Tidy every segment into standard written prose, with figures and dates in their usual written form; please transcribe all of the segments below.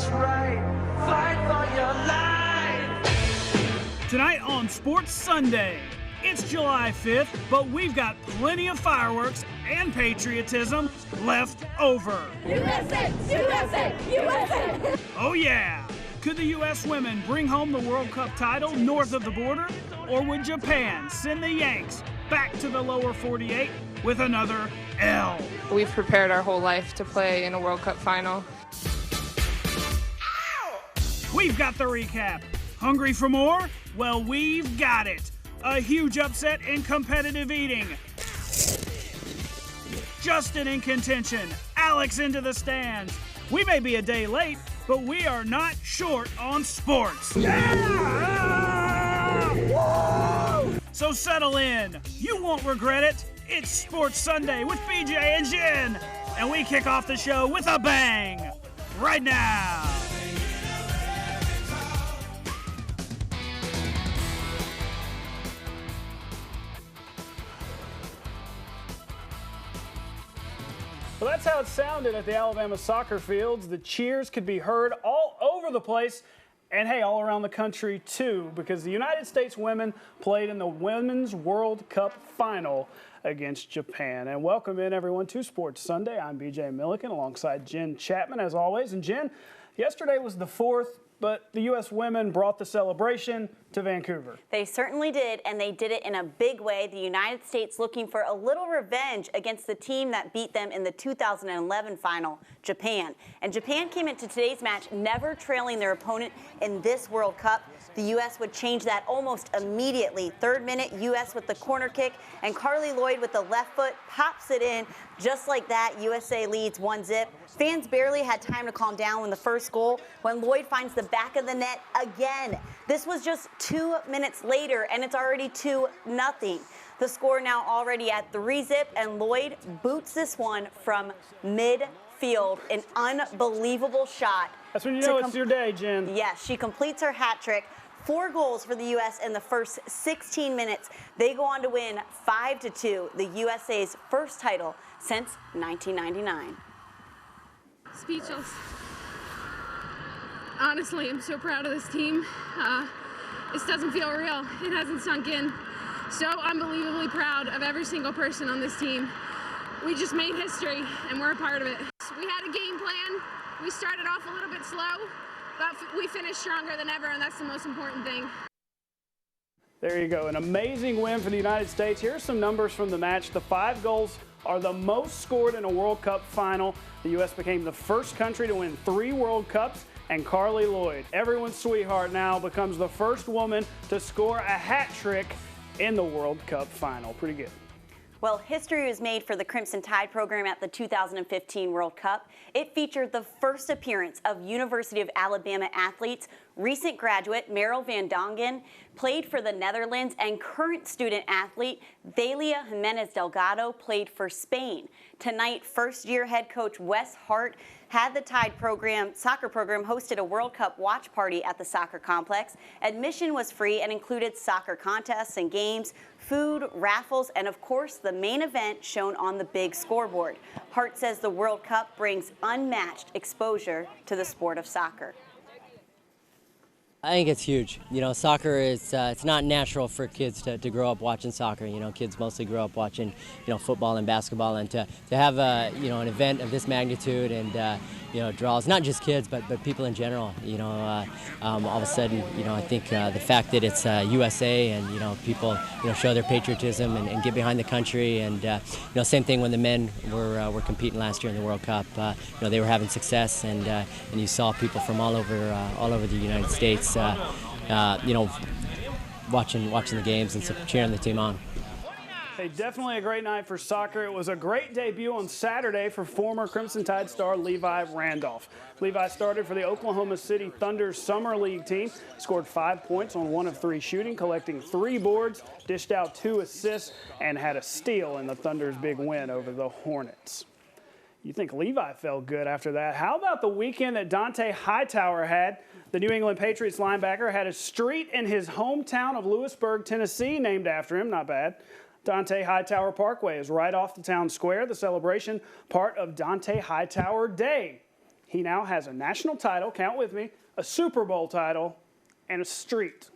what's right. Fight for your life. Tonight on Sports Sunday, it's July 5th, but we've got plenty of fireworks and patriotism left over. USA! USA! USA! Oh yeah! Could the U.S. women bring home the World Cup title north of the border? Or would Japan send the Yanks back to the lower 48 with another L? We've prepared our whole life to play in a World Cup final. We've got the recap. Hungry for more? Well, we've got it. A huge upset in competitive eating. Justin in contention. Alex into the stands. We may be a day late, but we are not short on sports. Yeah! So settle in. You won't regret it. It's Sports Sunday with BJ and Jen. And we kick off the show with a bang right now. Well, that's how it sounded at the Alabama soccer fields. The cheers could be heard all over the place, and hey, all around the country too, because the United States women played in the Women's World Cup final against Japan. And welcome in everyone to Sports Sunday. I'm BJ Millican alongside Jen Chapman as always. And Jen, yesterday was the fourth, but the U.S. women brought the celebration to Vancouver. They certainly did, and they did it in a big way. The United States looking for a little revenge against the team that beat them in the 2011 final, Japan. And Japan came into today's match never trailing their opponent in this World Cup. The U.S. would change that almost immediately. Third minute, U.S. with the corner kick, and Carly Lloyd with the left foot pops it in. Just like that, USA leads 1-0. Fans barely had time to calm down when the first goal, when Lloyd finds the back of the net again. This was just 2 minutes later, and it's already 2-0. The score now already at 3-0, and Lloyd boots this one from midfield. An unbelievable shot. That's when you know it's your day, Jen. Yes, she completes her hat trick. 4 goals for the U.S. in the first 16 minutes. They go on to win 5-2, the USA's first title since 1999. Speechless. Honestly, I'm so proud of this team. This doesn't feel real. It hasn't sunk in. So unbelievably proud of every single person on this team. We just made history, and we're a part of it. We had a game plan. We started off a little bit slow, but we finished stronger than ever, and that's the most important thing. There you go, an amazing win for the United States. Here are some numbers from the match. The 5 goals are the most scored in a World Cup final. The U.S. became the first country to win 3 World Cups, and Carly Lloyd, everyone's sweetheart now, becomes the first woman to score a hat trick in the World Cup final. Pretty good. Well, history was made for the Crimson Tide program at the 2015 World Cup. It featured the first appearance of University of Alabama athletes. Recent graduate Meryl Van Dongen played for the Netherlands, and current student athlete Valia Jimenez Delgado played for Spain. Tonight, first-year head coach Wes Hart had the Tide soccer program hosted a World Cup watch party at the soccer complex. Admission was free and included soccer contests and games, food, raffles, and of course the main event shown on the big scoreboard. Hart says the World Cup brings unmatched exposure to the sport of soccer. I think it's huge. You know, soccer is, it's not natural for kids to grow up watching soccer. You know, kids mostly grow up watching, you know, football and basketball, and to have you know, an event of this magnitude and, you know, draws not just kids, but people in general. You know, all of a sudden, you know, I think the fact that it's USA and, you know, people, you know, show their patriotism and get behind the country, and, you know, same thing when the men were competing last year in the World Cup. You know, they were having success, and you saw people from all over the United States. You know, watching the games and cheering the team on. Hey, definitely a great night for soccer. It was a great debut on Saturday for former Crimson Tide star Levi Randolph. Levi started for the Oklahoma City Thunder's Summer League team, scored 5 points on 1 of 3 shooting, collecting 3 boards, dished out 2 assists, and had a steal in the Thunder's big win over the Hornets. You think Levi felt good after that. How about the weekend that Dante Hightower had? The New England Patriots linebacker had a street in his hometown of Lewisburg, Tennessee, named after him. Not bad. Dante Hightower Parkway is right off the town square, the celebration part of Dante Hightower Day. He now has a national title, count with me, a Super Bowl title, and a street.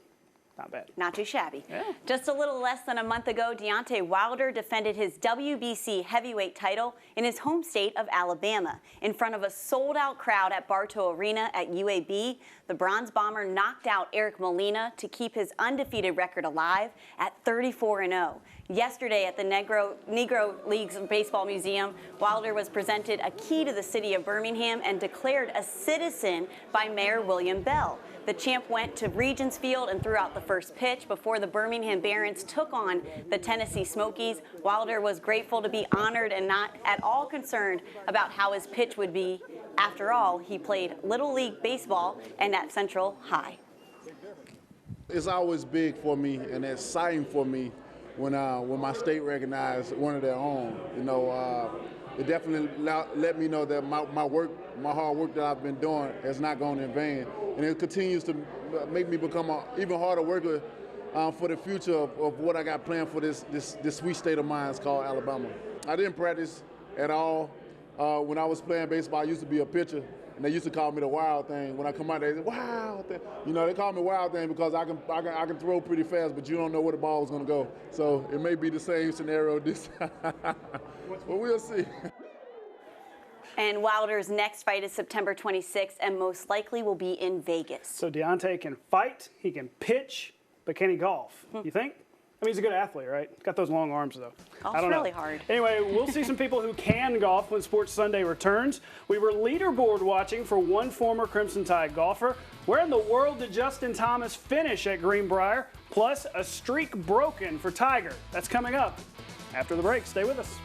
Not bad. Not too shabby. Yeah. Just a little less than a month ago, Deontay Wilder defended his WBC heavyweight title in his home state of Alabama. In front of a sold-out crowd at Bartow Arena at UAB, the Bronze Bomber knocked out Eric Molina to keep his undefeated record alive at 34-0. Yesterday at the Negro Leagues Baseball Museum, Wilder was presented a key to the city of Birmingham and declared a citizen by Mayor William Bell. The champ went to Regents Field and threw out the first pitch before the Birmingham Barons took on the Tennessee Smokies. Wilder was grateful to be honored and not at all concerned about how his pitch would be. After all, he played Little League Baseball and at Central High. It's always big for me and exciting for me when my state recognized one of their own. It definitely let me know that my hard work that I've been doing has not gone in vain, and it continues to make me become an even harder worker for the future of what I got planned for this sweet state of mine called Alabama. I didn't practice at all. When I was playing baseball, I used to be a pitcher, and they used to call me the wild thing. When I come out there, they say, "Wild thing." They call me wild thing because I can throw pretty fast, but you don't know where the ball is going to go. So it may be the same scenario this time, but we'll see. And Wilder's next fight is September 26th and most likely will be in Vegas. So Deontay can fight, he can pitch, but can he golf? You think? I mean, he's a good athlete, right? Got those long arms, though. Golf's I don't know. really hard. Anyway, we'll see some people who can golf when Sports Sunday returns. We were leaderboard watching for one former Crimson Tide golfer. Where in the world did Justin Thomas finish at Greenbrier? Plus, a streak broken for Tiger. That's coming up after the break. Stay with us.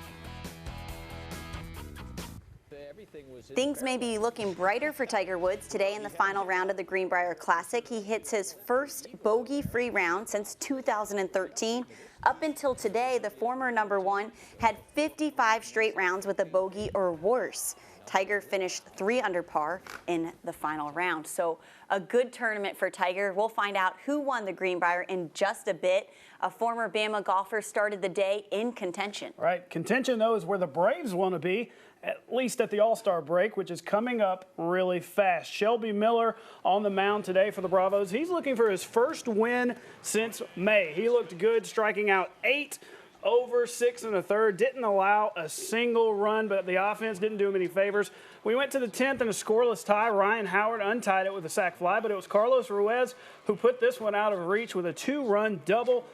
Things may be looking brighter for Tiger Woods today in the final round of the Greenbrier Classic. He hits his first bogey-free round since 2013. Up until today, the former #1 had 55 straight rounds with a bogey or worse. Tiger finished 3 under par in the final round. So a good tournament for Tiger. We'll find out who won the Greenbrier in just a bit. A former Bama golfer started the day in contention. Right. Contention, though, is where the Braves want to be, at least at the All-Star break, which is coming up really fast. Shelby Miller on the mound today for the Bravos. He's looking for his first win since May. He looked good, striking out 8 over 6 1/3. Didn't allow a single run, but the offense didn't do him any favors. We went to the 10th in a scoreless tie. Ryan Howard untied it with a sac fly, but it was Carlos Ruiz who put this one out of reach with a 2-run double.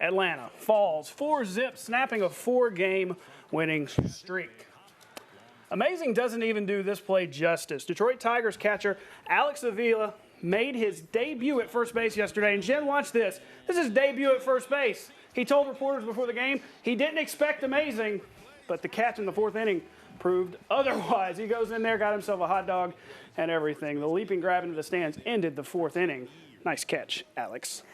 Atlanta falls 4-0, snapping a 4-game winning streak. Amazing doesn't even do this play justice. Detroit Tigers catcher Alex Avila made his debut at first base yesterday. And Jen, watch this. This is his debut at first base. He told reporters before the game he didn't expect amazing, but the catch in the 4th inning proved otherwise. He goes in there, got himself a hot dog and everything. The leaping grab into the stands ended the 4th inning. Nice catch, Alex.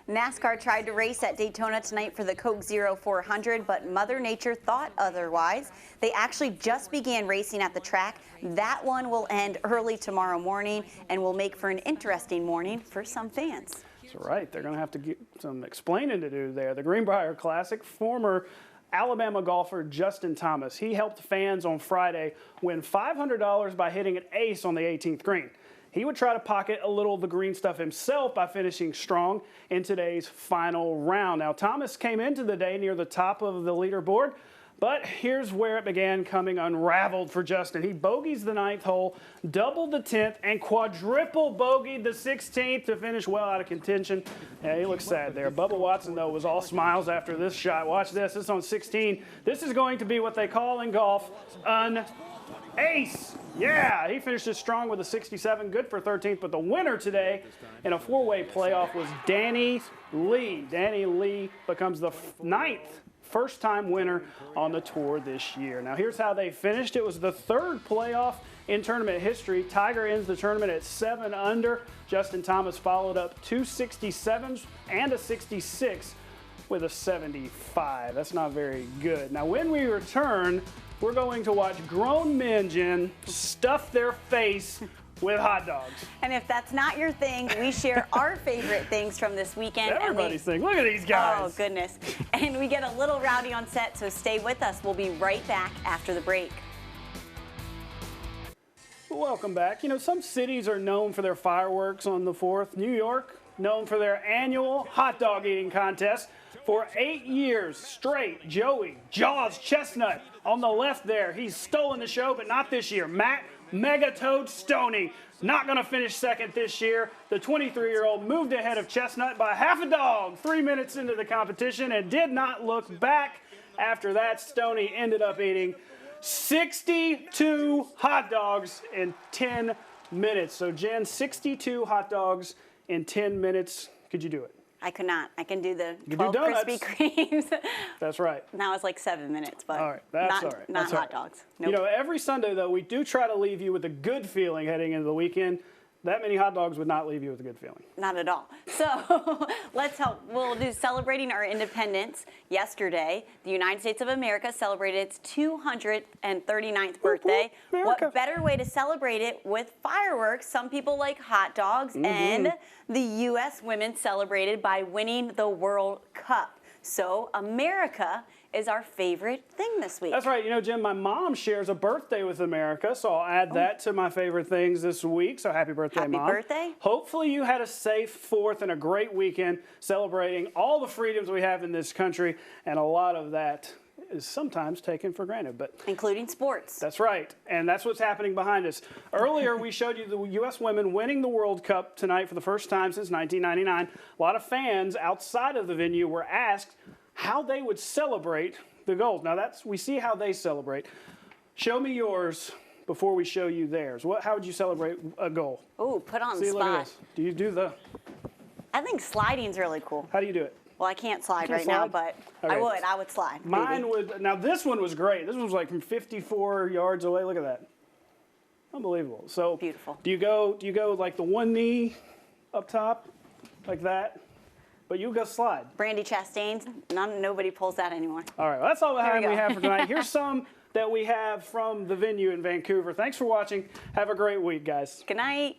NASCAR tried to race at Daytona tonight for the Coke Zero 400, but Mother Nature thought otherwise. They actually just began racing at the track. That one will end early tomorrow morning and will make for an interesting morning for some fans. That's right. They're going to have to get some explaining to do there. The Greenbrier Classic, former Alabama golfer Justin Thomas. He helped fans on Friday win $500 by hitting an ace on the 18th green. He would try to pocket a little of the green stuff himself by finishing strong in today's final round. Now, Thomas came into the day near the top of the leaderboard, but here's where it began coming unraveled for Justin. He bogeys the 9th hole, doubled the 10th, and quadruple bogeyed the 16th to finish well out of contention. Yeah, he looks sad there. Bubba Watson, though, was all smiles after this shot. Watch this. This is on 16. This is going to be what they call in golf an ace. Yeah, he finishes strong with a 67, good for 13th, but the winner today in a 4-way playoff was Danny Lee. Danny Lee becomes the 9th first-time winner on the tour this year. Now, here's how they finished. It was the 3rd playoff in tournament history. Tiger ends the tournament at 7 under. Justin Thomas followed up 2 67s and a 66 with a 75. That's not very good. Now, when we return, we're going to watch grown men, Jen, stuff their face with hot dogs. And if that's not your thing, we share our favorite things from this weekend. Everybody's thing. Look at these guys. Oh, goodness. And we get a little rowdy on set, so stay with us. We'll be right back after the break. Welcome back. You know, some cities are known for their fireworks on the 4th. New York, known for their annual hot dog eating contest. For 8 years straight, Joey Jaws Chestnut on the left there. He's stolen the show, but not this year. Matt Megatoad Stoney, not going to finish second this year. The 23-year-old moved ahead of Chestnut by half a dog 3 minutes into the competition and did not look back. After that, Stoney ended up eating 62 hot dogs in 10 minutes. So, Jen, 62 hot dogs in 10 minutes. Could you do it? I could not. I can do the You 12 do donuts. Krispy Kremes. That's right. Now it's like 7 minutes, but All right, that's not, all right. not That's all hot right. dogs. Nope. You know, every Sunday, though, we do try to leave you with a good feeling heading into the weekend. That many hot dogs would not leave you with a good feeling. Not at all. So let's help. We'll do celebrating our independence. Yesterday, the United States of America celebrated its 239th birthday. America. What better way to celebrate it with fireworks? Some people like hot dogs, and the U.S. women celebrated by winning the World Cup. So America is our favorite thing this week. That's right. You know, Jim, my mom shares a birthday with America, so I'll add that to my favorite things this week. So happy birthday, Mom. Happy birthday. Hopefully you had a safe 4th and a great weekend celebrating all the freedoms we have in this country, and a lot of that is sometimes taken for granted. But including sports. that's right, and that's what's happening behind us. Earlier, we showed you the U.S. women winning the World Cup tonight for the first time since 1999. A lot of fans outside of the venue were asked how they would celebrate the gold. Now, we see how they celebrate. Show me yours before we show you theirs. How would you celebrate a goal? Ooh, put on the See, look at spot. this. Do you do the? I think sliding's really cool. How do you do it? Well, I can't slide Can't right now, slide? but Okay. I would slide. Mine maybe. would. Now, this one was great. This one was like from 54 yards away. Look at that. Unbelievable. So Beautiful. Do you go like the one knee up top, like that? But you go slide. Brandy Chastain's, nobody pulls that anymore. All right, well, that's all the Here we time we go. have for tonight. Here's some that we have from the venue in Vancouver. Thanks for watching. Have a great week, guys. Good night.